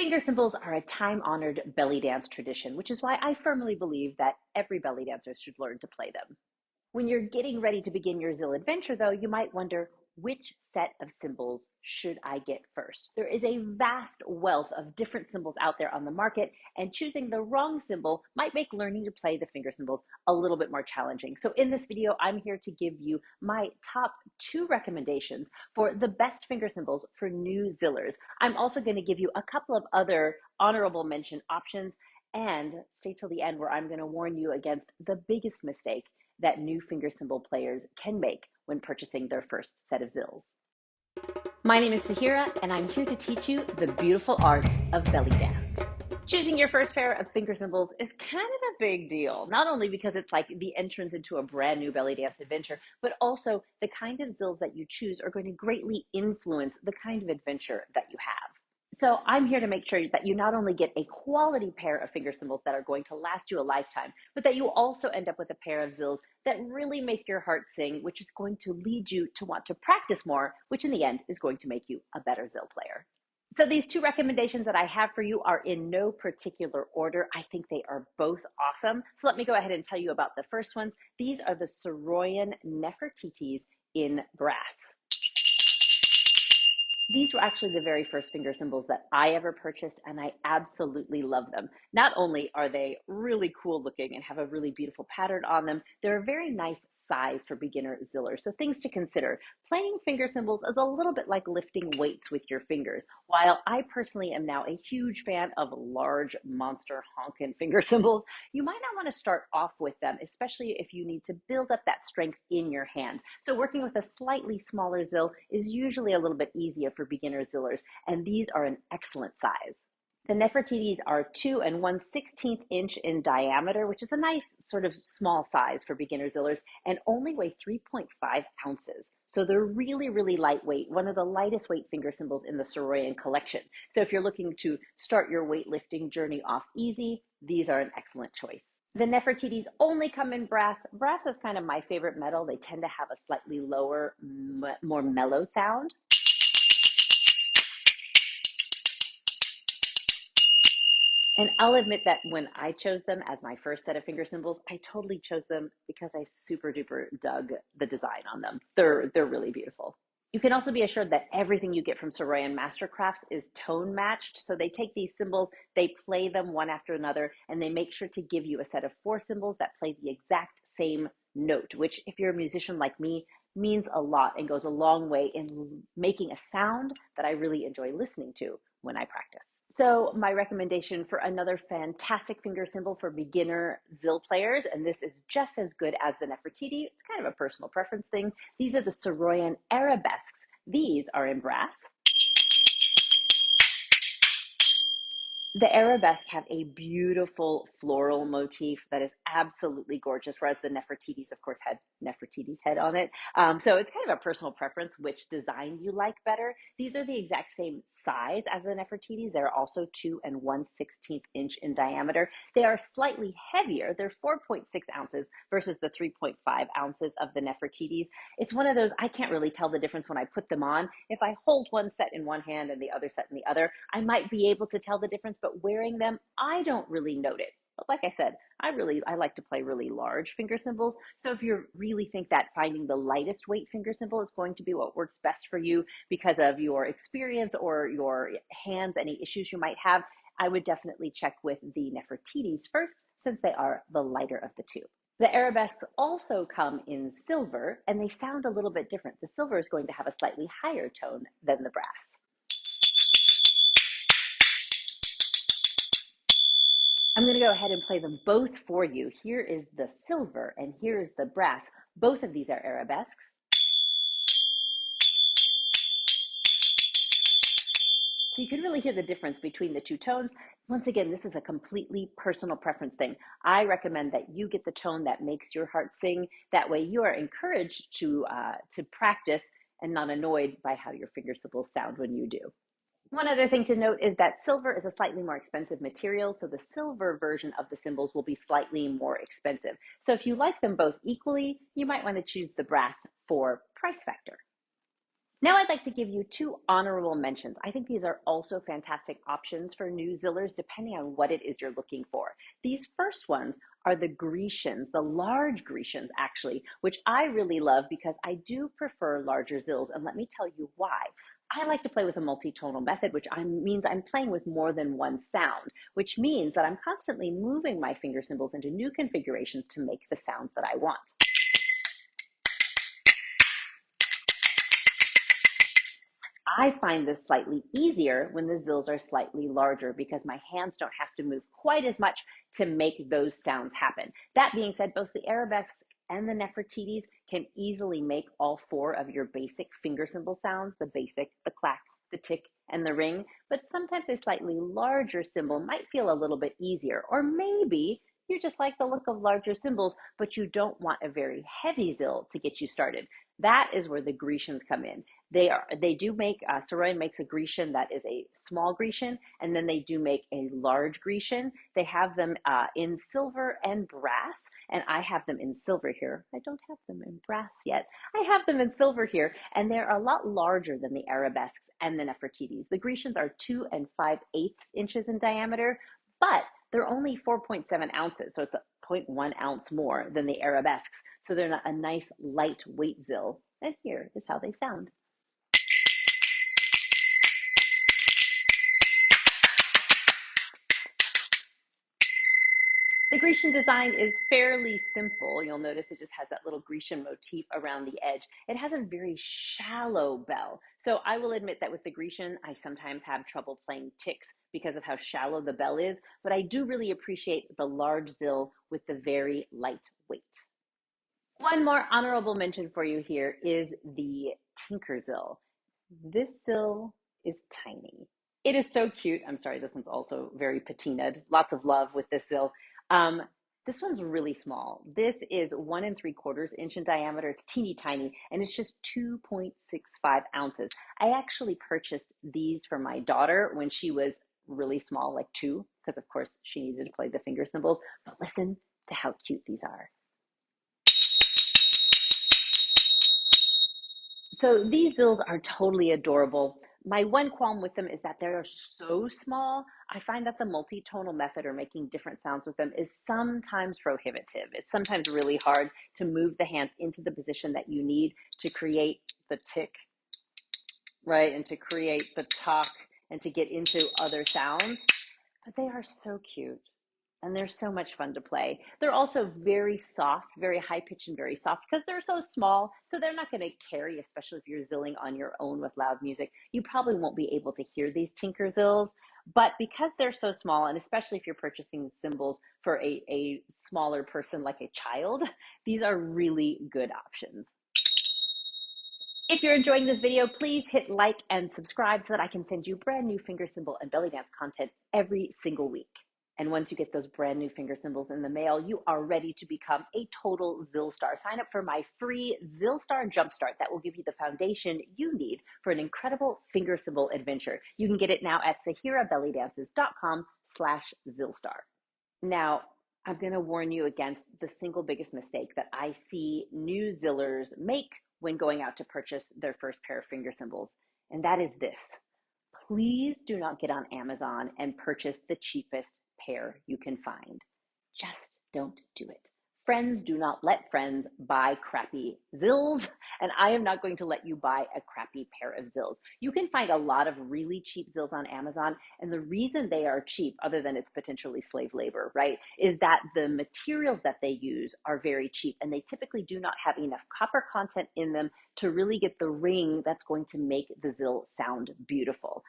Finger cymbals are a time-honored belly dance tradition, which is why I firmly believe that every belly dancer should learn to play them. When you're getting ready to begin your Zill adventure, though, you might wonder, which set of cymbals should I get first? There is a vast wealth of different cymbals out there on the market, and choosing the wrong cymbal might make learning to play the finger cymbals a little bit more challenging. So in this video, I'm here to give you my top 2 recommendations for the best finger cymbals for new Zillers. I'm also going to give you a couple of other honorable mention options, and stay till the end where I'm going to warn you against the biggest mistake that new finger cymbal players can make when purchasing their first set of zills. My name is Sahira, and I'm here to teach you the beautiful art of belly dance. Choosing your first pair of finger cymbals is kind of a big deal, not only because it's like the entrance into a brand new belly dance adventure, but also the kind of zills that you choose are going to greatly influence the kind of adventure that you have. So I'm here to make sure that you not only get a quality pair of finger cymbals that are going to last you a lifetime, but that you also end up with a pair of zills that really make your heart sing, which is going to lead you to want to practice more, which in the end is going to make you a better zill player. So these 2 recommendations that I have for you are in no particular order. I think they are both awesome. So let me go ahead and tell you about the first ones. These are the Saroyan Nefertitis in brass. These were actually the very first finger cymbals that I ever purchased, and I absolutely love them. Not only are they really cool looking and have a really beautiful pattern on them, they're a very nice size for beginner zillers. So things to consider. Playing finger cymbals is a little bit like lifting weights with your fingers. While I personally am now a huge fan of large monster honkin' finger cymbals, you might not want to start off with them, especially if you need to build up that strength in your hand. So working with a slightly smaller zill is usually a little bit easier for beginner zillers, and these are an excellent size. The Nefertitis are 2 1/16 inch in diameter, which is a nice sort of small size for beginner zillers, and only weigh 3.5 ounces. So they're really, really lightweight, one of the lightest weight finger cymbals in the Saroyan collection. So if you're looking to start your weightlifting journey off easy, these are an excellent choice. The Nefertitis only come in brass. Brass is kind of my favorite metal. They tend to have a slightly lower, more mellow sound. And I'll admit that when I chose them as my first set of finger cymbals, I totally chose them because I super duper dug the design on them. They're really beautiful. You can also be assured that everything you get from Saroyan Mastercrafts is tone matched. So they take these cymbals, they play them one after another, and they make sure to give you a set of 4 cymbals that play the exact same note, which if you're a musician like me, means a lot and goes a long way in making a sound that I really enjoy listening to when I practice. So my recommendation for another fantastic finger cymbal for beginner zill players, and this is just as good as the Nefertiti, it's kind of a personal preference thing. These are the Saroyan arabesques. These are in brass. The arabesque have a beautiful floral motif that is absolutely gorgeous, whereas the Nefertitis, of course, had Nefertiti's head on it. So it's kind of a personal preference which design you like better. These are the exact same size as the Nefertitis. They're also 2 1/16 inch in diameter. They are slightly heavier. They're 4.6 ounces versus the 3.5 ounces of the Nefertitis. It's one of those, I can't really tell the difference when I put them on. If I hold one set in one hand and the other set in the other, I might be able to tell the difference, but wearing them, I don't really note it. But like I said, I like to play really large finger cymbals. So if you really think that finding the lightest weight finger cymbal is going to be what works best for you because of your experience or your hands, any issues you might have, I would definitely check with the Nefertitis first, since they are the lighter of the 2. The arabesques also come in silver, and they sound a little bit different. The silver is going to have a slightly higher tone than the brass. I'm going to go ahead and play them both for you. Here is the silver and here is the brass. Both of these are arabesques. So you can really hear the difference between the 2 tones. Once again, this is a completely personal preference thing. I recommend that you get the tone that makes your heart sing. That way you are encouraged to practice and not annoyed by how your finger cymbals sound when you do. One other thing to note is that silver is a slightly more expensive material, so the silver version of the cymbals will be slightly more expensive. So if you like them both equally, you might want to choose the brass for price factor. Now I'd like to give you two honorable mentions. I think these are also fantastic options for new zillers depending on what it is you're looking for. These first ones are the Grecians, the large Grecians actually, which I really love because I do prefer larger zills, and let me tell you why. I like to play with a multi-tonal method, which means I'm playing with more than one sound, which means that I'm constantly moving my finger cymbals into new configurations to make the sounds that I want. I find this slightly easier when the zills are slightly larger because my hands don't have to move quite as much to make those sounds happen. That being said, both the arabesques and the Nefertitis can easily make all four of your basic finger cymbal sounds, the basic, the clack, the tick, and the ring, but sometimes a slightly larger cymbal might feel a little bit easier, or maybe you just like the look of larger cymbals, but you don't want a very heavy zill to get you started. That is where the Grecians come in. They do make Saroyan makes a Grecian that is a small Grecian, and then they do make a large Grecian. They have them in silver and brass, and I have them in silver here. I don't have them in brass yet. I have them in silver here, and they're a lot larger than the arabesques and the Nefertitis. The Grecians are 2 5/8 inches in diameter, but they're only 4.7 ounces, so it's a 0.1 ounce more than the arabesques. So they're not a nice lightweight zill. And here is how they sound. The Grecian design is fairly simple. You'll notice it just has that little Grecian motif around the edge. It has a very shallow bell. So I will admit that with the Grecian, I sometimes have trouble playing ticks because of how shallow the bell is, but I do really appreciate the large zill with the very light weight. One more honorable mention for you here is the Tinkerzill. This zill is tiny. It is so cute. I'm sorry, this one's also very patinaed. Lots of love with this zill. Um, this one's really small. This is 1 3/4 inch in diameter. It's teeny tiny, and it's just 2.65 ounces. I actually purchased these for my daughter when she was really small, like 2, because of course she needed to play the finger cymbals. But listen to how cute these are. So these zills are totally adorable. My one qualm with them is that they're so small. I find that the multi-tonal method or making different sounds with them is sometimes prohibitive. It's sometimes really hard to move the hands into the position that you need to create the tick, right? And to create the talk and to get into other sounds. But they are so cute. And they're so much fun to play. They're also very soft, very high pitched and very soft because they're so small. So they're not going to carry, especially if you're zilling on your own with loud music. You probably won't be able to hear these tinker zills. But because they're so small, and especially if you're purchasing cymbals for a smaller person like a child, these are really good options. If you're enjoying this video, please hit like and subscribe so that I can send you brand new finger cymbal and belly dance content every single week. And once you get those brand new finger cymbals in the mail, you are ready to become a total Zill star. Sign up for my free Zill Star Jumpstart that will give you the foundation you need for an incredible finger cymbal adventure. You can get it now at sahirabellydances.com/Zillstar. Now, I'm going to warn you against the single biggest mistake that I see new Zillers make when going out to purchase their first pair of finger cymbals, and that is this. Please do not get on Amazon and purchase the cheapest pair you can find. Just don't do it. Friends do not let friends buy crappy zills, and I am not going to let you buy a crappy pair of zills. You can find a lot of really cheap zills on Amazon, and the reason they are cheap, other than it's potentially slave labor, right, is that the materials that they use are very cheap, and they typically do not have enough copper content in them to really get the ring that's going to make the zill sound beautiful.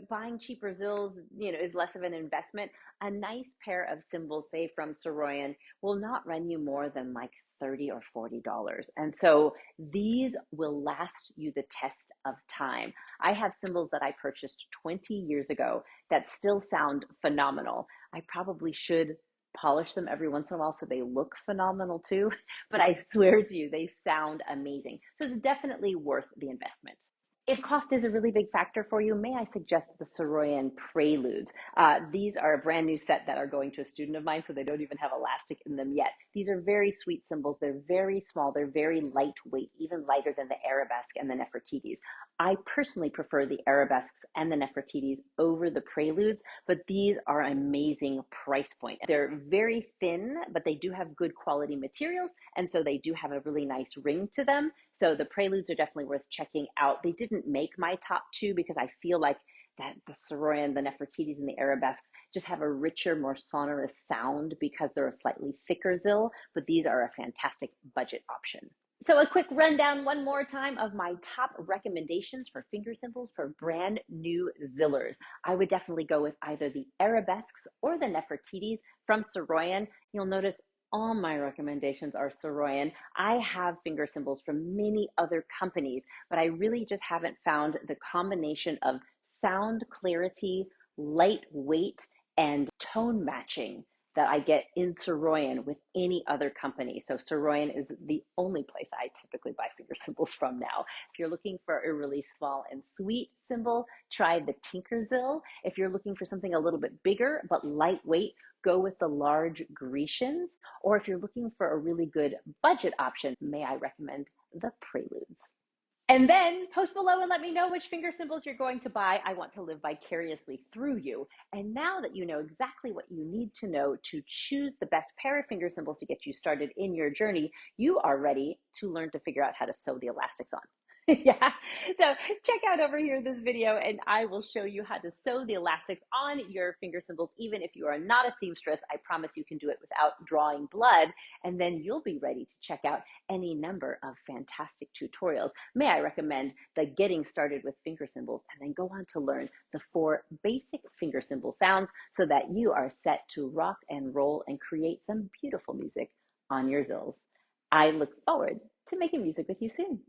Buying cheaper zills, is less of an investment. A nice pair of cymbals, say from Saroyan, will not run you more than like $30 or $40. And so these will last you the test of time. I have cymbals that I purchased 20 years ago that still sound phenomenal. I probably should polish them every once in a while so they look phenomenal too, but I swear to you, they sound amazing. So it's definitely worth the investment. If cost is a really big factor for you, may I suggest the Soroyan Preludes? These are a brand new set that are going to a student of mine, so they don't even have elastic in them yet. These are very sweet cymbals. They're very small. They're very lightweight, even lighter than the arabesque and the Nefertitis. I personally prefer the arabesques and the Nefertitis over the Preludes, but these are an amazing price point. They're very thin, but they do have good quality materials, and so they do have a really nice ring to them. So the Preludes are definitely worth checking out. They didn't make my top two because I feel like that the Soroyan, the Nefertitis, and the arabesques just have a richer, more sonorous sound because they're a slightly thicker zill, but these are a fantastic budget option. So a quick rundown one more time of my top recommendations for finger cymbals for brand new zillers. I would definitely go with either the arabesques or the Nefertitis from Soroyan. You'll notice all my recommendations are Soroyan. I have finger cymbals from many other companies, but I really just haven't found the combination of sound clarity, lightweight, and tone matching that I get in Soroyan with any other company. So Soroyan is the only place I typically buy finger cymbals from now. If you're looking for a really small and sweet cymbal, try the Tinker Zill. If you're looking for something a little bit bigger but lightweight, go with the large Grecians. Or if you're looking for a really good budget option, may I recommend the Preludes. And then post below and let me know which finger cymbals you're going to buy. I want to live vicariously through you. And now that you know exactly what you need to know to choose the best pair of finger cymbals to get you started in your journey, you are ready to learn to figure out how to sew the elastics on. Yeah, so check out over here this video and I will show you how to sew the elastics on your finger cymbals. Even if you are not a seamstress, I promise you can do it without drawing blood, and then you'll be ready to check out any number of fantastic tutorials. May I recommend the Getting Started with Finger Cymbals, and then go on to learn the 4 basic finger cymbal sounds so that you are set to rock and roll and create some beautiful music on your zills. I look forward to making music with you soon.